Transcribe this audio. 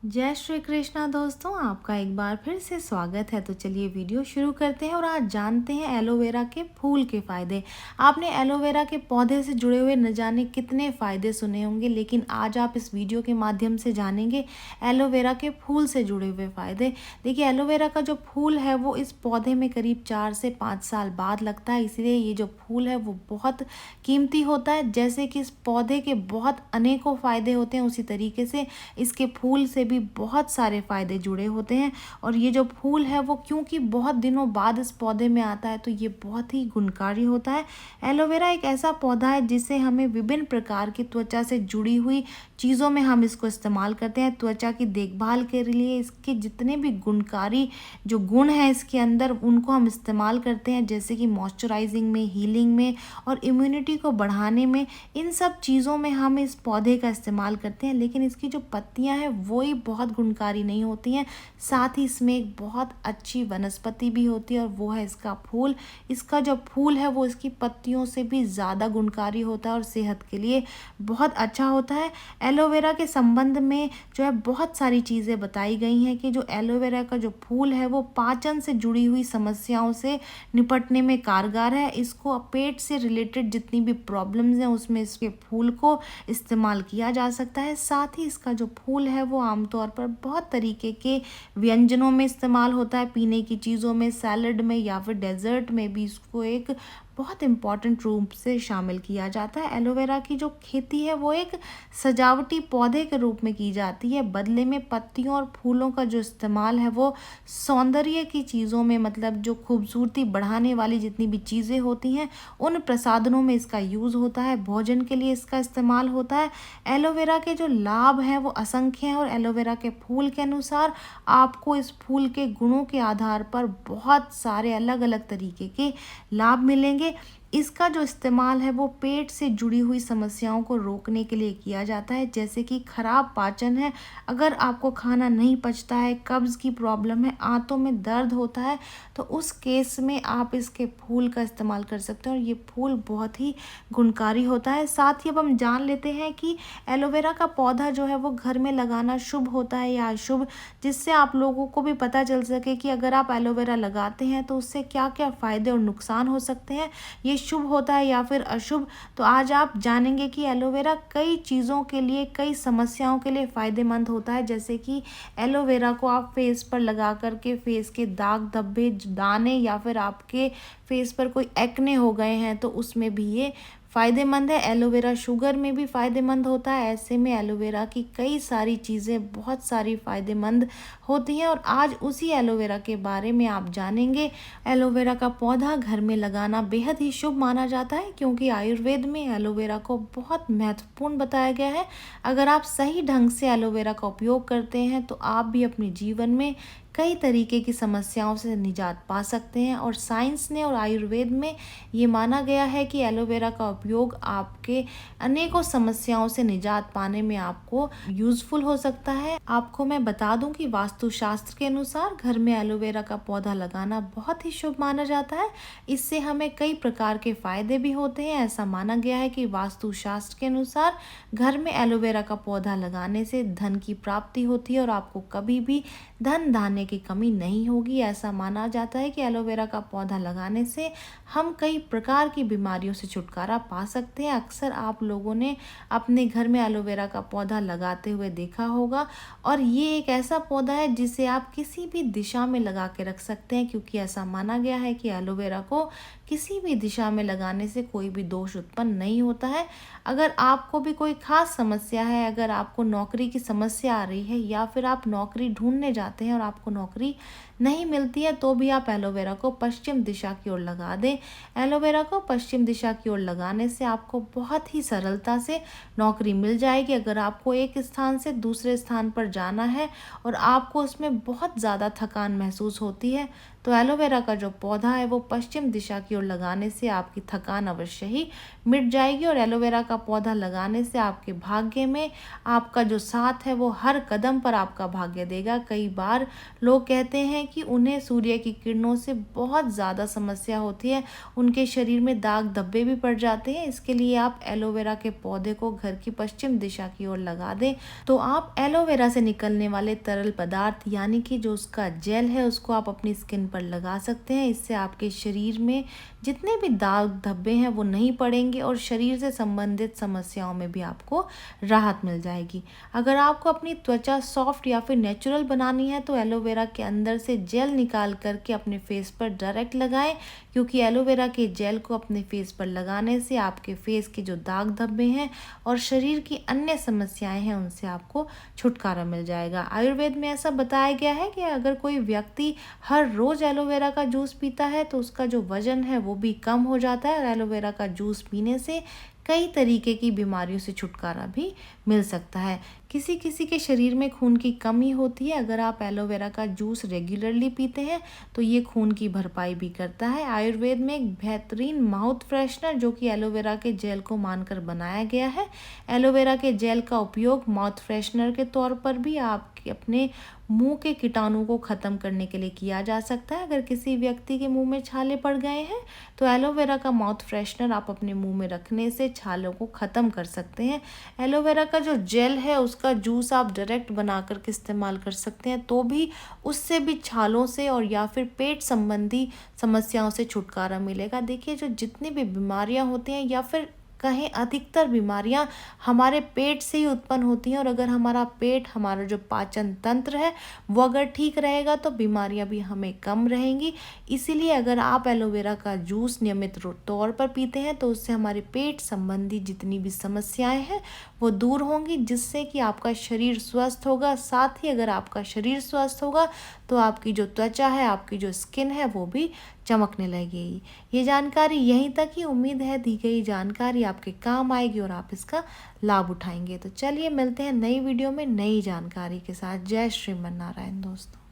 जय श्री कृष्णा दोस्तों, आपका एक बार फिर से स्वागत है। तो चलिए वीडियो शुरू करते हैं और आज जानते हैं एलोवेरा के फूल के फ़ायदे। आपने एलोवेरा के पौधे से जुड़े हुए न जाने कितने फ़ायदे सुने होंगे, लेकिन आज आप इस वीडियो के माध्यम से जानेंगे एलोवेरा के फूल से जुड़े हुए फ़ायदे। देखिए, एलोवेरा का जो फूल है वो इस पौधे में करीब 4 से 5 साल बाद लगता है, इसलिए ये जो फूल है वो बहुत कीमती होता है। जैसे कि इस पौधे के बहुत अनेकों फ़ायदे होते हैं, उसी तरीके से इसके फूल से भी बहुत सारे फ़ायदे जुड़े होते हैं। और ये जो फूल है वो क्योंकि बहुत दिनों बाद इस पौधे में आता है, तो ये बहुत ही गुणकारी होता है। एलोवेरा एक ऐसा पौधा है जिसे हमें विभिन्न प्रकार की त्वचा से जुड़ी हुई चीज़ों में हम इसको इस्तेमाल करते हैं। त्वचा की देखभाल के लिए इसके जितने भी गुणकारी जो गुण हैं इसके अंदर, उनको हम इस्तेमाल करते हैं, जैसे कि मॉइस्चराइजिंग में, हीलिंग में और इम्यूनिटी को बढ़ाने में। इन सब चीज़ों में हम इस पौधे का इस्तेमाल करते हैं। लेकिन इसकी जो पत्तियां हैं वो ही बहुत गुणकारी नहीं होती हैं, साथ ही इसमें एक बहुत अच्छी वनस्पति भी होती है और वो है इसका फूल। इसका जो फूल है वो इसकी पत्तियों से भी ज़्यादा गुणकारी होता है और सेहत के लिए बहुत अच्छा होता है। एलोवेरा के संबंध में जो है बहुत सारी चीज़ें बताई गई हैं कि जो एलोवेरा का जो फूल है वो पाचन से जुड़ी हुई समस्याओं से निपटने में कारगर है। इसको पेट से रिलेटेड जितनी भी प्रॉब्लम्स हैं उसमें इसके फूल को इस्तेमाल किया जा सकता है। साथ ही इसका जो फूल है वो आमतौर पर बहुत तरीके के व्यंजनों में इस्तेमाल होता है, पीने की चीज़ों में, सैलड में या फिर डेजर्ट में भी इसको एक बहुत इम्पॉर्टेंट रूप से शामिल किया जाता है। एलोवेरा की जो खेती है वो एक सजावटी पौधे के रूप में की जाती है। बदले में पत्तियों और फूलों का जो इस्तेमाल है वो सौंदर्य की चीज़ों में, मतलब जो खूबसूरती बढ़ाने वाली जितनी भी चीज़ें होती हैं उन प्रसाधनों में इसका यूज़ होता है। भोजन के लिए इसका इस्तेमाल होता है। एलोवेरा के जो लाभ हैं वो असंख्य हैं और एलोवेरा के फूल के अनुसार आपको इस फूल के गुणों के आधार पर बहुत सारे अलग अलग तरीके के लाभ मिलेंगे। इसका जो इस्तेमाल है वो पेट से जुड़ी हुई समस्याओं को रोकने के लिए किया जाता है, जैसे कि खराब पाचन है, अगर आपको खाना नहीं पचता है, कब्ज़ की प्रॉब्लम है, आंतों में दर्द होता है, तो उस केस में आप इसके फूल का इस्तेमाल कर सकते हैं और ये फूल बहुत ही गुणकारी होता है। साथ ही अब हम जान लेते हैं कि एलोवेरा का पौधा जो है वो घर में लगाना शुभ होता है या अशुभ, जिससे आप लोगों को भी पता चल सके कि अगर आप एलोवेरा लगाते हैं तो उससे क्या क्या फ़ायदे और नुकसान हो सकते हैं, ये शुभ होता है या फिर अशुभ। तो आज आप जानेंगे कि एलोवेरा कई चीज़ों के लिए, कई समस्याओं के लिए फ़ायदेमंद होता है। जैसे कि एलोवेरा को आप फेस पर लगा करके फेस के दाग धब्बे, दाने या फिर आपके फेस पर कोई एक्ने हो गए हैं तो उसमें भी ये फ़ायदेमंद है। एलोवेरा शुगर में भी फ़ायदेमंद होता है। ऐसे में एलोवेरा की कई सारी चीज़ें बहुत सारी फ़ायदेमंद होती हैं और आज उसी एलोवेरा के बारे में आप जानेंगे। एलोवेरा का पौधा घर में लगाना बेहद ही शुभ माना जाता है, क्योंकि आयुर्वेद में एलोवेरा को बहुत महत्वपूर्ण बताया गया है। अगर आप सही ढंग से एलोवेरा का उपयोग करते हैं तो आप भी अपने जीवन में कई तरीके की समस्याओं से निजात पा सकते हैं। और साइंस ने और आयुर्वेद में ये माना गया है कि एलोवेरा का उपयोग आपके अनेकों समस्याओं से निजात पाने में आपको यूज़फुल हो सकता है। आपको मैं बता दूं कि वास्तुशास्त्र के अनुसार घर में एलोवेरा का पौधा लगाना बहुत ही शुभ माना जाता है। इससे हमें कई प्रकार के फायदे भी होते हैं। ऐसा माना गया है कि वास्तुशास्त्र के अनुसार घर में एलोवेरा का पौधा लगाने से धन की प्राप्ति होती है और आपको कभी भी धन धान्य की कमी नहीं होगी। ऐसा माना जाता है कि एलोवेरा का पौधा लगाने से हम कई प्रकार की बीमारियों से छुटकारा पा सकते हैं। अक्सर आप लोगों ने अपने घर में एलोवेरा का पौधा लगाते हुए देखा होगा और ये एक ऐसा पौधा है जिसे आप किसी भी दिशा में लगा के रख सकते हैं, क्योंकि ऐसा माना गया है कि एलोवेरा को किसी भी दिशा में लगाने से कोई भी दोष उत्पन्न नहीं होता है। अगर आपको भी कोई खास समस्या है, अगर आपको नौकरी की समस्या आ रही है या फिर आप नौकरी ढूंढने जाते हैं और आपको नौकरी नहीं मिलती है, तो भी आप एलोवेरा को पश्चिम दिशा की ओर लगा दें। एलोवेरा को पश्चिम दिशा की ओर लगाने से आपको बहुत ही सरलता से नौकरी मिल जाएगी। अगर आपको एक स्थान से दूसरे स्थान पर जाना है और आपको उसमें बहुत ज़्यादा थकान महसूस होती है, तो एलोवेरा का जो पौधा है वो पश्चिम दिशा की ओर लगाने से आपकी थकान अवश्य ही मिट जाएगी। और एलोवेरा का पौधा लगाने से आपके भाग्य में आपका जो साथ है वो हर कदम पर आपका भाग्य देगा। कई बार लोग कहते हैं कि उन्हें सूर्य की किरणों से बहुत ज़्यादा समस्या होती है, उनके शरीर में दाग धब्बे भी पड़ जाते हैं। इसके लिए आप एलोवेरा के पौधे को घर की पश्चिम दिशा की ओर लगा दें। तो आप एलोवेरा से निकलने वाले तरल पदार्थ यानी कि जो उसका जेल है उसको आप अपनी स्किन पर लगा सकते हैं। इससे आपके शरीर में जितने भी दाग धब्बे हैं वो नहीं पड़ेंगे और शरीर से संबंधित समस्याओं में भी आपको राहत मिल जाएगी। अगर आपको अपनी त्वचा सॉफ्ट या फिर नेचुरल बनानी है तो एलोवेरा के अंदर से जेल निकाल करके अपने फेस पर डायरेक्ट लगाएं, क्योंकि एलोवेरा के जेल को अपने फेस पर लगाने से आपके फेस के जो दाग धब्बे हैं और शरीर की अन्य समस्याएं हैं उनसे आपको छुटकारा मिल जाएगा। आयुर्वेद में ऐसा बताया गया है कि अगर कोई व्यक्ति हर रोज एलोवेरा का जूस पीता है तो उसका जो वजन है वो भी कम हो जाता है। और एलोवेरा का जूस पीने से कई तरीके की बीमारियों से छुटकारा भी मिल सकता है। किसी किसी के शरीर में खून की कमी होती है, अगर आप एलोवेरा का जूस रेगुलरली पीते हैं तो ये खून की भरपाई भी करता है। आयुर्वेद में एक बेहतरीन माउथ फ्रेशनर जो कि एलोवेरा के जेल को मानकर बनाया गया है। एलोवेरा के जेल का उपयोग माउथ फ्रेशनर के तौर पर भी आप अपने मुंह के कीटाणु को ख़त्म करने के लिए किया जा सकता है। अगर किसी व्यक्ति के मुंह में छाले पड़ गए हैं तो एलोवेरा का माउथ फ्रेशनर आप अपने मुंह में रखने से छालों को ख़त्म कर सकते हैं। एलोवेरा का जो जेल है उसका जूस आप डायरेक्ट बना करके इस्तेमाल कर सकते हैं, तो भी उससे भी छालों से और या फिर पेट संबंधी समस्याओं से छुटकारा मिलेगा। देखिए, जो जितनी भी बीमारियां होती हैं या फिर कहें अधिकतर बीमारियां हमारे पेट से ही उत्पन्न होती हैं, और अगर हमारा पेट, हमारा जो पाचन तंत्र है वो अगर ठीक रहेगा तो बीमारियां भी हमें कम रहेंगी। इसीलिए अगर आप एलोवेरा का जूस नियमित तौर पर पीते हैं तो उससे हमारे पेट संबंधी जितनी भी समस्याएं हैं वो दूर होंगी, जिससे कि आपका शरीर स्वस्थ होगा। साथ ही अगर आपका शरीर स्वस्थ होगा तो आपकी जो त्वचा है, आपकी जो स्किन है वो भी चमकने लगेगी। ये जानकारी यहीं तक ही। उम्मीद है दी गई जानकारी आपके काम आएगी और आप इसका लाभ उठाएंगे। तो चलिए मिलते हैं नई वीडियो में नई जानकारी के साथ। जय श्रीमन नारायण दोस्तों।